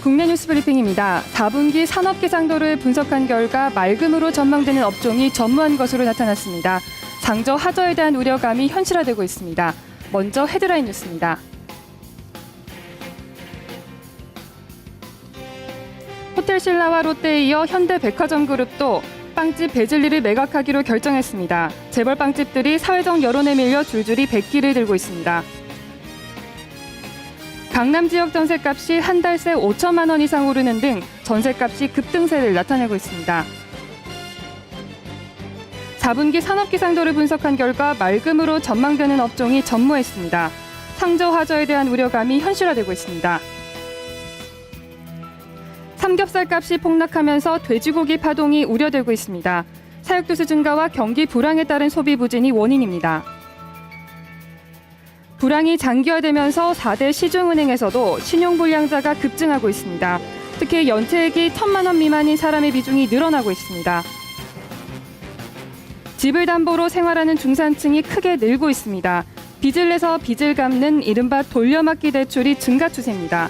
국내 뉴스 브리핑입니다. 4분기 산업기상도를 분석한 결과 맑음으로 전망되는 업종이 전무한 것으로 나타났습니다. 장저 하저에 대한 우려감이 현실화되고 있습니다. 먼저 헤드라인 뉴스입니다. 호텔신라와 롯데에 이어 현대백화점그룹도 빵집 베즐리를 매각하기로 결정했습니다. 재벌 빵집들이 사회적 여론에 밀려 줄줄이 백기를 들고 있습니다. 강남 지역 전셋값이 한 달 새 5천만 원 이상 오르는 등 전셋값이 급등세를 나타내고 있습니다. 4분기 산업기상도를 분석한 결과 맑음으로 전망되는 업종이 전무했습니다. 상저 하저에 대한 우려감이 현실화되고 있습니다. 삼겹살 값이 폭락하면서 돼지고기 파동이 우려되고 있습니다. 사육도수 증가와 경기 불황에 따른 소비 부진이 원인입니다. 불황이 장기화되면서 4대 시중은행에서도 신용불량자가 급증하고 있습니다. 특히 연체액이 1,000만 원 미만인 사람의 비중이 늘어나고 있습니다. 집을 담보로 생활하는 중산층이 크게 늘고 있습니다. 빚을 내서 빚을 갚는 이른바 돌려막기 대출이 증가 추세입니다.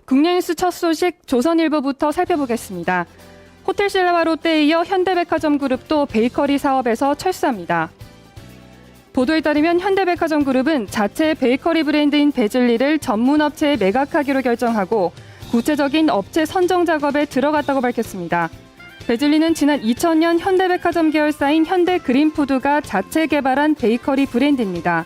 국내 뉴스 첫 소식 조선일보부터 살펴보겠습니다. 호텔신라와 롯데에 이어 현대백화점그룹도 베이커리 사업에서 철수합니다. 보도에 따르면 현대백화점그룹은 자체 베이커리 브랜드인 베즐리를 전문업체에 매각하기로 결정하고 구체적인 업체 선정 작업에 들어갔다고 밝혔습니다. 베즐리는 지난 2000년 현대백화점 계열사인 현대그린푸드가 자체 개발한 베이커리 브랜드입니다.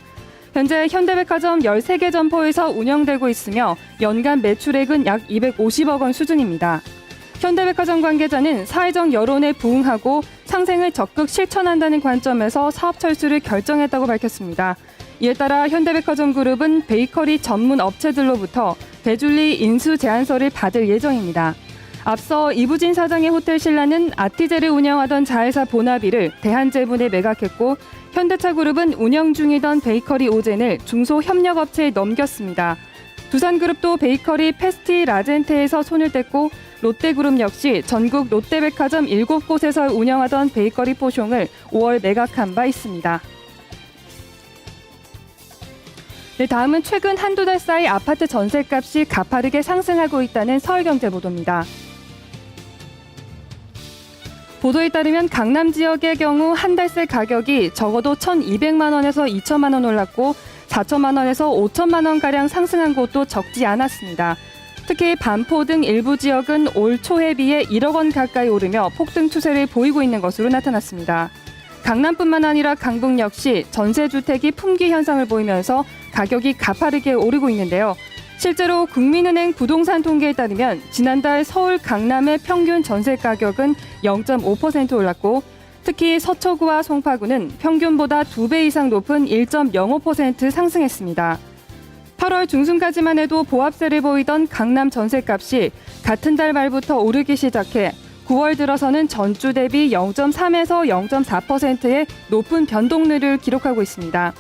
현재 현대백화점 13개 점포에서 운영되고 있으며 연간 매출액은 약 250억 원 수준입니다. 현대백화점 관계자는 사회적 여론에 부응하고 상생을 적극 실천한다는 관점에서 사업 철수를 결정했다고 밝혔습니다. 이에 따라 현대백화점 그룹은 베이커리 전문 업체들로부터 베즐리 인수 제안서를 받을 예정입니다. 앞서 이부진 사장의 호텔신라는 아티제를 운영하던 자회사 보나비를 대한제분에 매각했고 현대차그룹은 운영 중이던 베이커리 오젠을 중소협력업체에 넘겼습니다. 두산그룹도 베이커리 페스티 라젠테에서 손을 뗐고 롯데그룹 역시 전국 롯데백화점 7곳에서 운영하던 베이커리 포숑을 5월 매각한 바 있습니다. 네, 다음은 최근 한두 달 사이 아파트 전셋값이 가파르게 상승하고 있다는 서울경제 보도입니다. 보도에 따르면 강남 지역의 경우 한 달 새 가격이 적어도 1,200만 원에서 2천만 원 올랐고 4천만 원에서 5천만 원가량 상승한 곳도 적지 않았습니다. 특히 반포 등 일부 지역은 올 초에 비해 1억 원 가까이 오르며 폭등 추세를 보이고 있는 것으로 나타났습니다. 강남뿐만 아니라 강북 역시 전세주택이 품귀 현상을 보이면서 가격이 가파르게 오르고 있는데요. 실제로 국민은행 부동산 통계에 따르면 지난달 서울 강남의 평균 전세 가격은 0.5% 올랐고 특히 서초구와 송파구는 평균보다 2배 이상 높은 1.05% 상승했습니다. 8월 중순까지만 해도 보합세를 보이던 강남 전셋값이 같은 달 말부터 오르기 시작해 9월 들어서는 전주 대비 0.3에서 0.4%의 높은 변동률을 기록하고 있습니다.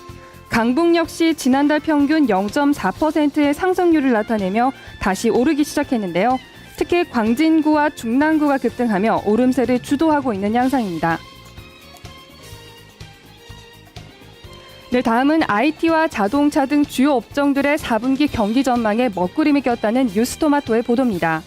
강북 역시 지난달 평균 0.4%의 상승률을 나타내며 다시 오르기 시작했는데요. 특히 광진구와 중랑구가 급등하며 오름세를 주도하고 있는 양상입니다. 네, 다음은 IT와 자동차 등 주요 업종들의 4분기 경기 전망에 먹구름이 꼈다는 뉴스토마토의 보도입니다.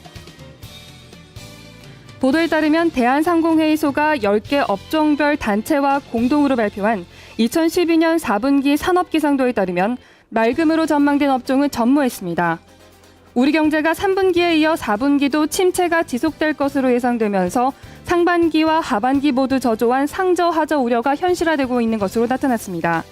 보도에 따르면 대한상공회의소가 10개 업종별 단체와 공동으로 발표한 2012년 4분기 산업기상도에 따르면 맑음으로 전망된 업종은 전무했습니다. 우리 경제가 3분기에 이어 4분기도 침체가 지속될 것으로 예상되면서 상반기와 하반기 모두 저조한 상저하저 우려가 현실화되고 있는 것으로 나타났습니다.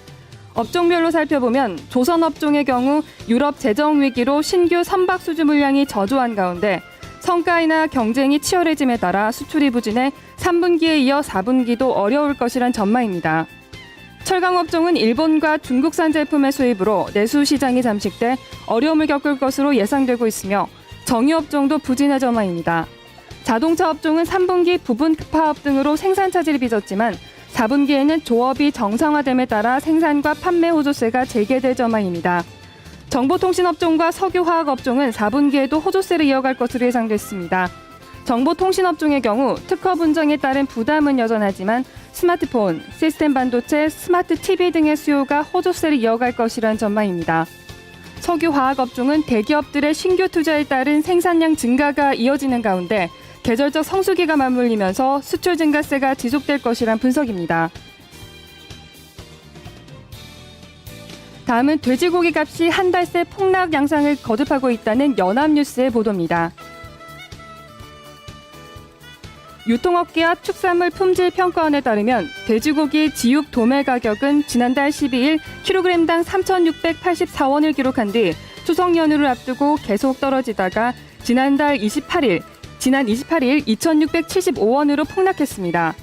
업종별로 살펴보면 조선업종의 경우 유럽 재정위기로 신규 선박수주 물량이 저조한 가운데 성과이나 경쟁이 치열해짐에 따라 수출이 부진해 3분기에 이어 4분기도 어려울 것이란 전망입니다. 철강업종은 일본과 중국산 제품의 수입으로 내수 시장이 잠식돼 어려움을 겪을 것으로 예상되고 있으며 정유업종도 부진할 전망입니다. 자동차 업종은 3분기 부분 파업 등으로 생산 차질이 빚었지만 4분기에는 조업이 정상화됨에 따라 생산과 판매 호조세가 재개될 전망입니다. 정보통신업종과 석유화학업종은 4분기에도 호조세를 이어갈 것으로 예상됐습니다. 정보통신업종의 경우 특허 분쟁에 따른 부담은 여전하지만 스마트폰, 시스템 반도체, 스마트 TV 등의 수요가 호조세를 이어갈 것이라는 전망입니다. 석유 화학 업종은 대기업들의 신규 투자에 따른 생산량 증가가 이어지는 가운데 계절적 성수기가 맞물리면서 수출 증가세가 지속될 것이란 분석입니다. 다음은 돼지고기 값이 한 달 새 폭락 양상을 거듭하고 있다는 연합뉴스의 보도입니다. 유통업계와 축산물 품질평가원에 따르면 돼지고기 지육 도매 가격은 지난달 12일 kg당 3,684원을 기록한 뒤 추석 연휴를 앞두고 계속 떨어지다가 지난 28일 2,675원으로 폭락했습니다.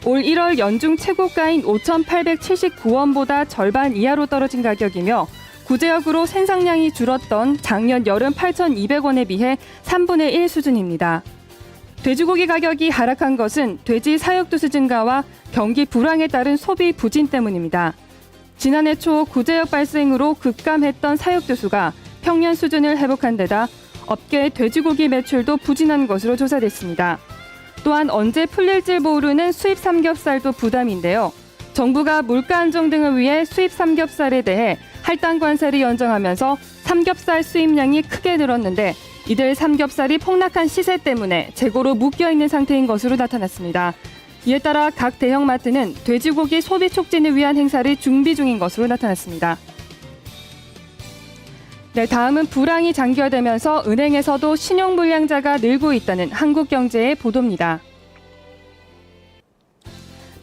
올 1월 연중 최고가인 5,879원보다 절반 이하로 떨어진 가격이며 구제역으로 생산량이 줄었던 작년 여름 8,200원에 비해 3분의 1 수준입니다. 돼지고기 가격이 하락한 것은 돼지 사육두수 증가와 경기 불황에 따른 소비 부진 때문입니다. 지난해 초 구제역 발생으로 급감했던 사육두수가 평년 수준을 회복한 데다 업계의 돼지고기 매출도 부진한 것으로 조사됐습니다. 또한 언제 풀릴지 모르는 수입 삼겹살도 부담인데요. 정부가 물가 안정 등을 위해 수입 삼겹살에 대해 할당 관세를 연장하면서 삼겹살 수입량이 크게 늘었는데 이들 삼겹살이 폭락한 시세 때문에 재고로 묶여있는 상태인 것으로 나타났습니다. 이에 따라 각 대형마트는 돼지고기 소비 촉진을 위한 행사를 준비 중인 것으로 나타났습니다. 네, 다음은 불황이 장기화되면서 은행에서도 신용불량자가 늘고 있다는 한국경제의 보도입니다.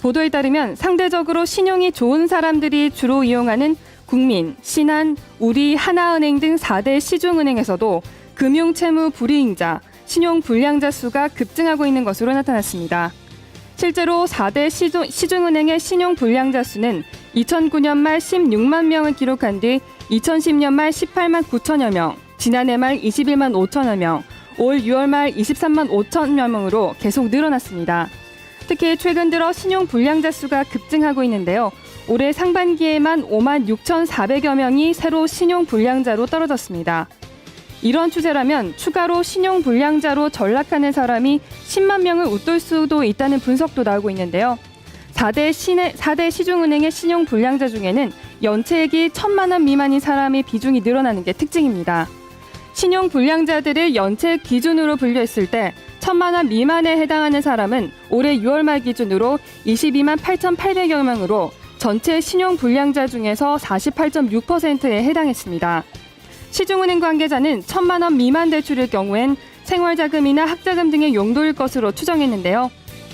보도에 따르면 상대적으로 신용이 좋은 사람들이 주로 이용하는 국민, 신한, 우리, 하나은행 등 4대 시중은행에서도 금융채무 불이익자, 신용불량자 수가 급증하고 있는 것으로 나타났습니다. 실제로 4대 시중은행의 신용불량자 수는 2009년 말 16만 명을 기록한 뒤 2010년 말 18만 9천여 명, 지난해 말 21만 5천여 명, 올 6월 말 23만 5천여 명으로 계속 늘어났습니다. 특히 최근 들어 신용불량자 수가 급증하고 있는데요. 올해 상반기에만 5만 6,400여 명이 새로 신용불량자로 떨어졌습니다. 이런 추세라면 추가로 신용불량자로 전락하는 사람이 10만 명을 웃돌 수도 있다는 분석도 나오고 있는데요. 4대 시중은행의 신용불량자 중에는 연체액이 1,000만 원 미만인 사람의 비중이 늘어나는 게 특징입니다. 신용불량자들을 연체액 기준으로 분류했을 때 1,000만 원 미만에 해당하는 사람은 올해 6월 말 기준으로 22만 8,800여 명으로 전체 신용불량자 중에서 48.6%에 해당했습니다. 시중은행 관계자는 1,000만 원 미만 대출일 경우엔 생활자금이나 학자금 등의 용도일 것으로 추정했는데요.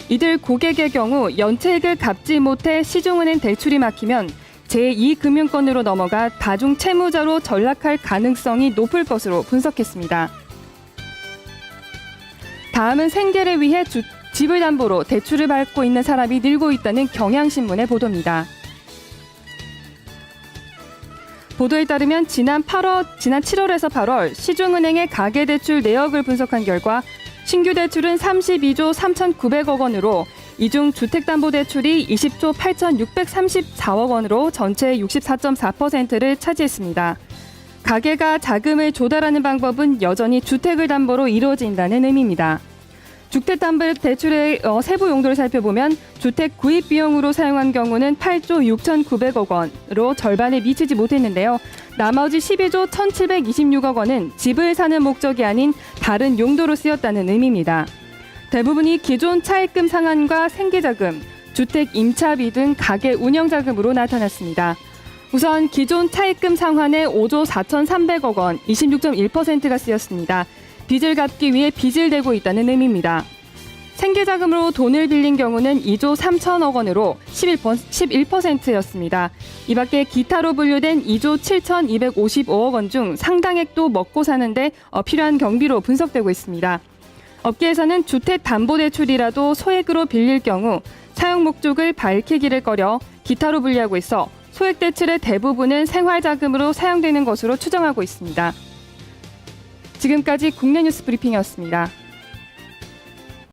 이들 고객의 경우 연체액을 갚지 못해 시중은행 대출이 막히면 제2금융권으로 넘어가 다중채무자로 전락할 가능성이 높을 것으로 분석했습니다. 다음은 생계를 위해 집을 담보로 대출을 받고 있는 사람이 늘고 있다는 경향신문의 보도입니다. 보도에 따르면 지난 7월에서 8월 시중은행의 가계대출 내역을 분석한 결과 신규 대출은 32조 3,900억 원으로 이 중 주택담보대출이 20조 8,634억 원으로 전체의 64.4%를 차지했습니다. 가계가 자금을 조달하는 방법은 여전히 주택을 담보로 이루어진다는 의미입니다. 주택담보대출의 세부 용도를 살펴보면 주택 구입 비용으로 사용한 경우는 8조 6,900억 원으로 절반에 미치지 못했는데요. 나머지 12조 1,726억 원은 집을 사는 목적이 아닌 다른 용도로 쓰였다는 의미입니다. 대부분이 기존 차입금 상환과 생계자금, 주택 임차비 등 가계 운영자금으로 나타났습니다. 우선 기존 차입금 상환에 5조 4,300억 원, 26.1%가 쓰였습니다. 빚을 갚기 위해 빚을 대고 있다는 의미입니다. 생계자금으로 돈을 빌린 경우는 2조 3천억 원으로 11%였습니다. 이 밖에 기타로 분류된 2조 7,255억 원 중 상당액도 먹고 사는데 필요한 경비로 분석되고 있습니다. 업계에서는 주택담보대출이라도 소액으로 빌릴 경우 사용 목적을 밝히기를 꺼려 기타로 분류하고 있어 소액대출의 대부분은 생활자금으로 사용되는 것으로 추정하고 있습니다. 지금까지 국내 뉴스 브리핑이었습니다.